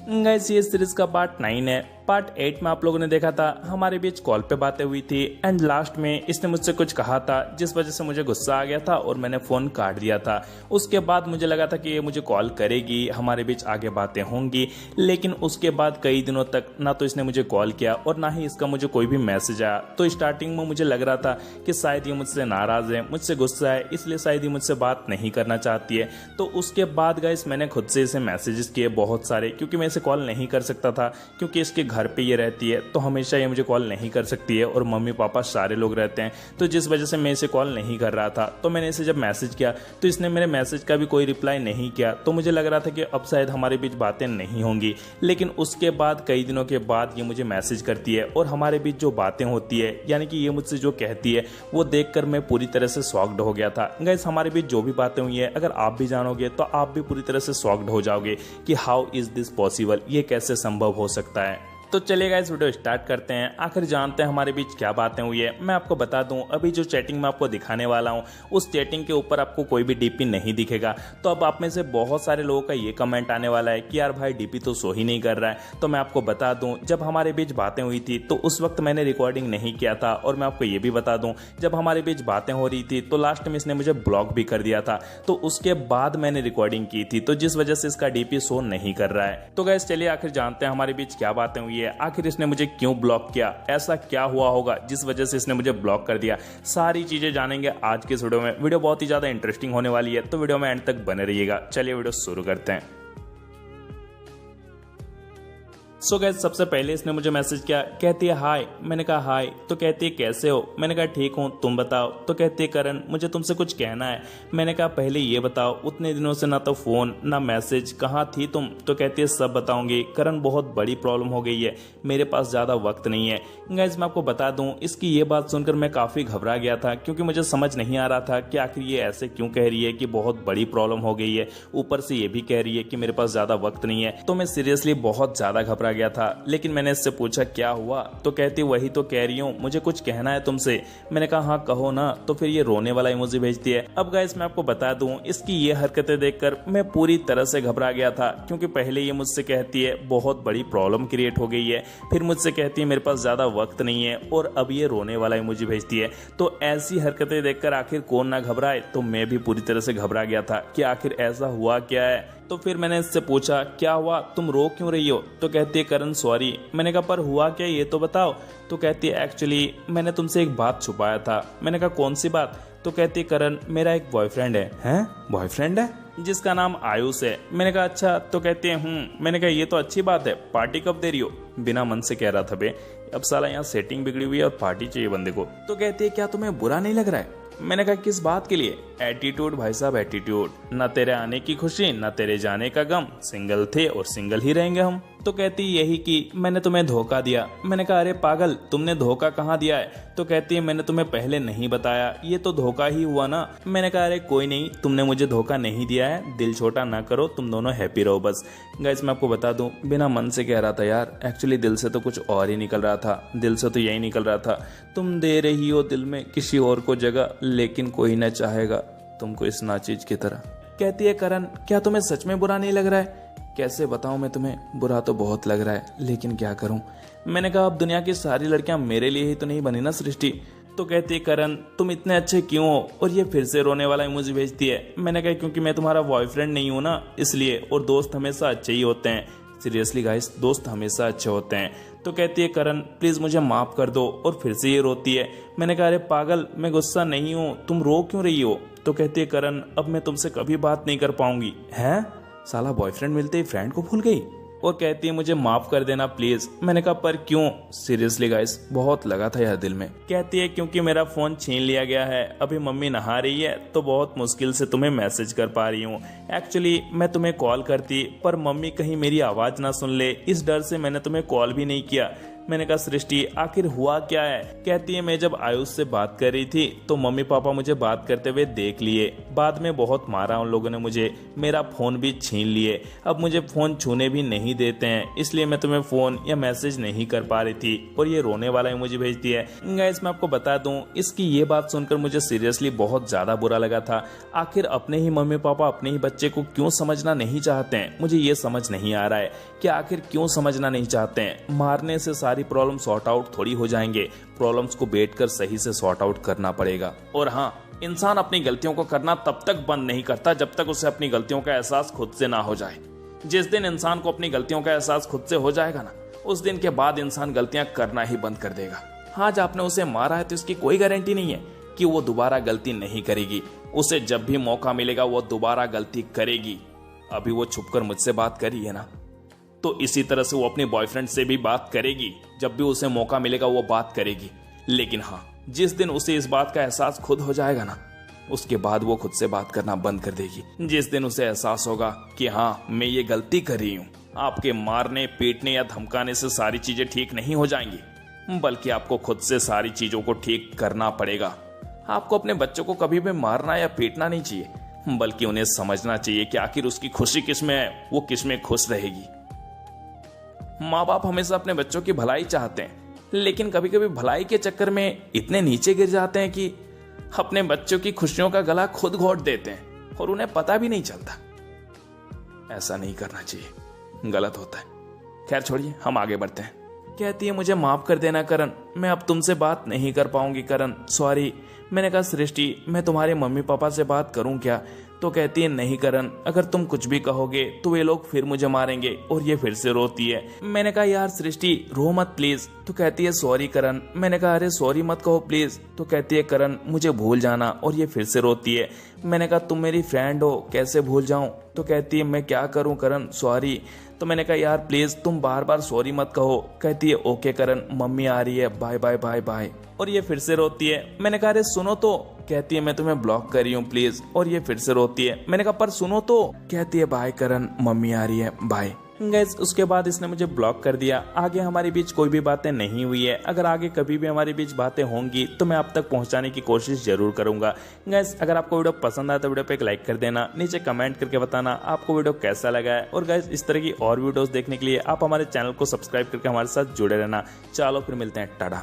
Guys ये series का part 9 है। पार्ट 8 में आप लोगों ने देखा था हमारे बीच कॉल पे बातें हुई थी एंड लास्ट में इसने मुझसे कुछ कहा था जिस वजह से मुझे गुस्सा आ गया था और मैंने फोन काट दिया था। उसके बाद मुझे लगा था कि ये मुझे कॉल करेगी, हमारे बीच आगे बातें होंगी, लेकिन उसके बाद कई दिनों तक ना तो इसने मुझे कॉल किया और ना ही इसका मुझे कोई भी मैसेज आया। तो स्टार्टिंग में मुझे लग रहा था कि शायद ये मुझसे नाराज है, मुझसे गुस्सा है, इसलिए शायद ये मुझसे बात नहीं करना चाहती है। तो उसके बाद गाइस मैंने खुद से इसे मैसेजेस किए बहुत सारे, क्योंकि मैं इसे कॉल नहीं कर सकता था क्योंकि इसके घर पे ये रहती है तो हमेशा ये मुझे कॉल नहीं कर सकती है और मम्मी पापा सारे लोग रहते हैं, तो जिस वजह से मैं इसे कॉल नहीं कर रहा था। तो मैंने इसे जब मैसेज किया तो इसने मेरे मैसेज का भी कोई रिप्लाई नहीं किया। तो मुझे लग रहा था कि अब शायद हमारे बीच बातें नहीं होंगी, लेकिन उसके बाद कई दिनों के बाद ये मुझे मैसेज करती है और हमारे बीच जो बातें होती है यानी कि ये मुझसे जो कहती है वो देखकर मैं पूरी तरह से शॉक्ड हो गया था। गाइस हमारे बीच जो भी बातें हुई है अगर आप भी जानोगे तो आप भी पूरी तरह से शॉक्ड हो जाओगे कि हाउ इज दिस पॉसिबल, ये कैसे संभव हो सकता है। तो चलिए गाइस वीडियो स्टार्ट करते हैं, आखिर जानते हैं हमारे बीच क्या बातें हुई है। मैं आपको बता दूं अभी जो चैटिंग मैं आपको दिखाने वाला हूं उस चैटिंग के ऊपर आपको कोई भी डीपी नहीं दिखेगा। तो अब आप में से बहुत सारे लोगों का ये कमेंट आने वाला है कि यार भाई डीपी तो शो ही नहीं कर रहा है। तो मैं आपको बता दूं जब हमारे बीच बातें हुई थी तो उस वक्त मैंने रिकॉर्डिंग नहीं किया था, और मैं आपको ये भी बता दूं जब हमारे बीच बातें हो रही थी तो लास्ट में इसने मुझे ब्लॉक भी कर दिया था। तो उसके बाद मैंने रिकॉर्डिंग की थी, तो जिस वजह से इसका डीपी शो नहीं कर रहा है। तो गाइस चलिए आखिर जानते हैं हमारे बीच क्या बातें हुई है, आखिर इसने मुझे क्यों ब्लॉक किया, ऐसा क्या हुआ होगा जिस वजह से इसने मुझे ब्लॉक कर दिया। सारी चीजें जानेंगे आज के इस वीडियो में। वीडियो बहुत ही ज्यादा इंटरेस्टिंग होने वाली है, तो वीडियो में एंड तक बने रहिएगा। चलिए वीडियो शुरू करते हैं। सो गाइस सबसे पहले इसने मुझे मैसेज किया, कहती है हाय। मैंने कहा हाय। तो कहती है कैसे हो। मैंने कहा ठीक हूँ, तुम बताओ। तो कहती है करण मुझे तुमसे कुछ कहना है। मैंने कहा पहले ये बताओ उतने दिनों से ना तो फोन ना मैसेज, कहाँ थी तुम। तो कहती है सब बताऊंगी करण, बहुत बड़ी प्रॉब्लम हो गई है, मेरे पास ज्यादा वक्त नहीं है। गाइस मैं आपको बता दूं इसकी ये बात सुनकर मैं काफी घबरा गया था, क्योंकि मुझे समझ नहीं आ रहा था कि आखिर ये ऐसे क्यों कह रही है कि बहुत बड़ी प्रॉब्लम हो गई है, ऊपर से ये भी कह रही है कि मेरे पास ज्यादा वक्त नहीं है। तो मैं सीरियसली बहुत ज्यादा घबरा गया था, लेकिन मैंने इससे पूछा क्या हुआ। तो कहती वही तो कह रही हूँ, मुझे कुछ कहना है तुमसे। मैंने कहा हाँ कहो ना। तो फिर ये रोने वाला इमोजी भेजती है। अब गाइस मैं आपको बता दूं इसकी ये हरकतें देखकर मैं पूरी तरह से घबरा गया था, क्योंकि पहले ये मुझसे कहती है बहुत बड़ी प्रॉब्लम क्रिएट हो गई है, फिर मुझसे कहती है मेरे पास ज्यादा वक्त नहीं है, और अब ये रोने वाला इमोजी भेजती है। तो ऐसी हरकतें देखकर आखिर कौन ना घबराए, तो मैं भी पूरी तरह से घबरा गया था कि आखिर ऐसा हुआ क्या है। तो फिर मैंने इससे पूछा क्या हुआ, तुम रो क्यों रही हो। तो कहती है करण सॉरी। मैंने कहा पर हुआ क्या ये तो बताओ। तो कहती है एक्चुअली मैंने तुमसे एक बात छुपाया था। मैंने कहा कौन सी बात। तो कहती है करण मेरा एक बॉयफ्रेंड है। हैं बॉयफ्रेंड है जिसका नाम आयुष है। मैंने कहा अच्छा। तो कहती है मैंने कहा ये तो अच्छी बात है, पार्टी कब दे रही हो। बिना मन से कह रहा था बे, अब साला यहाँ सेटिंग बिगड़ी हुई है और पार्टी चाहिए बंदे को। तो कहती है क्या तुम्हें बुरा नहीं लग रहा है। मैंने कहा किस बात के लिए। एटीट्यूड भाई साहब एटीट्यूड, ना तेरे आने की खुशी ना तेरे जाने का गम, सिंगल थे और सिंगल ही रहेंगे हम। तो कहती यही कि मैंने तुम्हें धोखा दिया। मैंने कहा अरे पागल तुमने धोखा कहाँ दिया है। तो कहती है मैंने तुम्हें पहले नहीं बताया, ये तो धोखा ही हुआ ना। मैंने कहा अरे कोई नहीं, तुमने मुझे धोखा नहीं दिया है, दिल छोटा ना करो, तुम दोनों हैप्पी रहो बस। गाइस मैं आपको बता दूं बिना मन से कह रहा था यार, एक्चुअली दिल से तो कुछ और ही निकल रहा था। दिल से तो यही निकल रहा था तुम दे रही हो दिल में किसी और को जगह, लेकिन कोई न चाहेगा तुमको इस नाचीज की तरह। कहती है करण क्या तुम्हें सच में बुरा नहीं लग रहा है। कैसे बताऊं मैं तुम्हें, बुरा तो बहुत लग रहा है, लेकिन क्या करूं। मैंने कहा अब दुनिया की सारी लड़कियां मेरे लिए ही तो नहीं बनी ना सृष्टि। तो कहती है करण तुम इतने अच्छे क्यों हो, और ये फिर से रोने वाला इमोजी भेजती है। मैंने कहा क्योंकि मैं तुम्हारा बॉयफ्रेंड नहीं हूं ना इसलिए, और दोस्त हमेशा अच्छे ही होते हैं। सीरियसली गाइस दोस्त हमेशा अच्छे होते हैं। तो कहती है करण प्लीज मुझे माफ कर दो, और फिर से ये रोती है। मैंने कहा अरे पागल मैं गुस्सा नहीं हूँ, तुम रो क्यों रही हो। तो कहती है करण अब मैं तुमसे कभी बात नहीं कर पाऊंगी। हैं साला बॉयफ्रेंड मिलते ही फ्रेंड को भूल गई। और कहती है मुझे माफ कर देना प्लीज। मैंने कहा पर क्यों। सीरियसली गाइस बहुत लगा था यार दिल में। कहती है क्योंकि मेरा फोन छीन लिया गया है, अभी मम्मी नहा रही है तो बहुत मुश्किल से तुम्हें मैसेज कर पा रही हूँ। एक्चुअली मैं तुम्हें कॉल करती पर मम्मी कहीं मेरी आवाज ना सुन ले, इस डर से मैंने तुम्हें कॉल भी नहीं किया। मैंने कहा सृष्टि आखिर हुआ क्या है। कहती है मैं जब आयुष से बात कर रही थी तो मम्मी पापा मुझे बात करते हुए देख लिए, बाद में बहुत मारा उन लोगों ने मुझे, मेरा फोन भी छीन लिए, अब मुझे फोन छूने भी नहीं देते हैं, इसलिए मैं तुम्हें फोन या मैसेज नहीं कर पा रही थी। और ये रोने वाला इमोजी भेजती है। गाइस मैं आपको बता दूं इसकी ये बात सुनकर मुझे सीरियसली बहुत ज्यादा बुरा लगा था। आखिर अपने ही मम्मी पापा अपने ही बच्चे को क्यों समझना नहीं चाहते हैं, मुझे ये समझ नहीं आ रहा है कि आखिर क्यों समझना नहीं चाहते हैं। मारने से सारी प्रॉब्लम सॉर्ट आउट थोड़ी हो जाएंगे, प्रॉब्लम्स को बैठकर सही से सॉर्ट आउट करना पड़ेगा। और हाँ, इंसान अपनी गलतियों को करना तब तक बंद नहीं करता जब तक उसे अपनी गलतियों का एहसास खुद से ना हो जाए। जिस दिन इंसान को अपनी गलतियों का एहसास खुद से हो जाएगा ना, उस दिन के बाद इंसान गलतियां करना ही बंद कर देगा। आज आपने उसे मारा है तो इसकी कोई गारंटी नहीं है कि वो दोबारा गलती नहीं करेगी। उसे जब भी मौका मिलेगा वो दोबारा गलती करेगी। अभी वो छुपकर मुझसे बात करी है ना, तो इसी तरह से वो अपने बॉयफ्रेंड से भी बात करेगी। जब भी उसे मौका मिलेगा वो बात करेगी। लेकिन हाँ, जिस दिन उसे इस बात का एहसास खुद हो जाएगा ना, उसके बाद वो खुद से बात करना बंद कर देगी। जिस दिन उसे एहसास होगा कि हाँ, मैं ये गलती कर रही हूँ, आपके मारने, पीटने या धमकाने से सारी चीजें ठीक नहीं हो जाएंगी, बल्कि आपको खुद से सारी चीजों को ठीक करना पड़ेगा। आपको अपने बच्चों को कभी भी मारना या पीटना नहीं चाहिए, बल्कि उन्हें समझना चाहिए कि आखिर उसकी खुशी किसमें है, वो किसमें खुश रहेगी। माँ बाप हमेशा अपने बच्चों की भलाई चाहते हैं, लेकिन कभी कभी भलाई के चक्कर में इतने नीचे गिर जाते हैं कि अपने बच्चों की खुशियों का गला खुद घोट देते हैं और उन्हें पता भी नहीं चलता। ऐसा नहीं करना चाहिए, गलत होता है। खैर छोड़िए, हम आगे बढ़ते हैं। कहती है, मुझे माफ कर देना करण, मैं अब तुमसे बात नहीं कर पाऊंगी करण, सॉरी। मैंने कहा, सृष्टि मैं तुम्हारे मम्मी पापा से बात करूं क्या? तो कहती है, नहीं करण, अगर तुम कुछ भी कहोगे तो वे लोग फिर मुझे मारेंगे। और ये फिर से रोती है। मैंने कहा, यार सृष्टि रो मत प्लीज। तो कहती है, सॉरी करण। मैंने कहा, अरे सॉरी मत कहो प्लीज। तो कहती है, करण मुझे भूल जाना। और ये फिर से रोती है। मैंने कहा, तुम मेरी फ्रेंड हो, कैसे भूल जाऊं? तो कहती है, मैं क्या करूं करण, सॉरी। तो मैंने कहा, यार प्लीज तुम बार बार सॉरी मत कहो। कहती है, ओके करण, मम्मी आ रही है, बाय बाय बाय बाय। और ये फिर से रोती है। मैंने कहा, अरे सुनो तो। कहती है, मैं तुम्हें ब्लॉक कर रही हूँ प्लीज। और ये फिर से रोती है। मैंने कहा, पर सुनो तो। कहती है, बाय करण, मम्मी आ रही है, बाय। गाइस, उसके बाद इसने मुझे ब्लॉक कर दिया। आगे हमारे बीच कोई भी बातें नहीं हुई है। अगर आगे कभी भी हमारे बीच बातें होंगी तो मैं आप तक पहुंचाने की कोशिश जरूर करूंगा। गाइस, अगर आपको वीडियो पसंद आया तो वीडियो पे एक लाइक कर देना, नीचे कमेंट करके बताना आपको वीडियो कैसा लगा है। और गाइस, इस तरह की और वीडियोस देखने के लिए आप हमारे चैनल को सब्सक्राइब करके हमारे साथ जुड़े रहना। चलो फिर मिलते हैं, टाटा।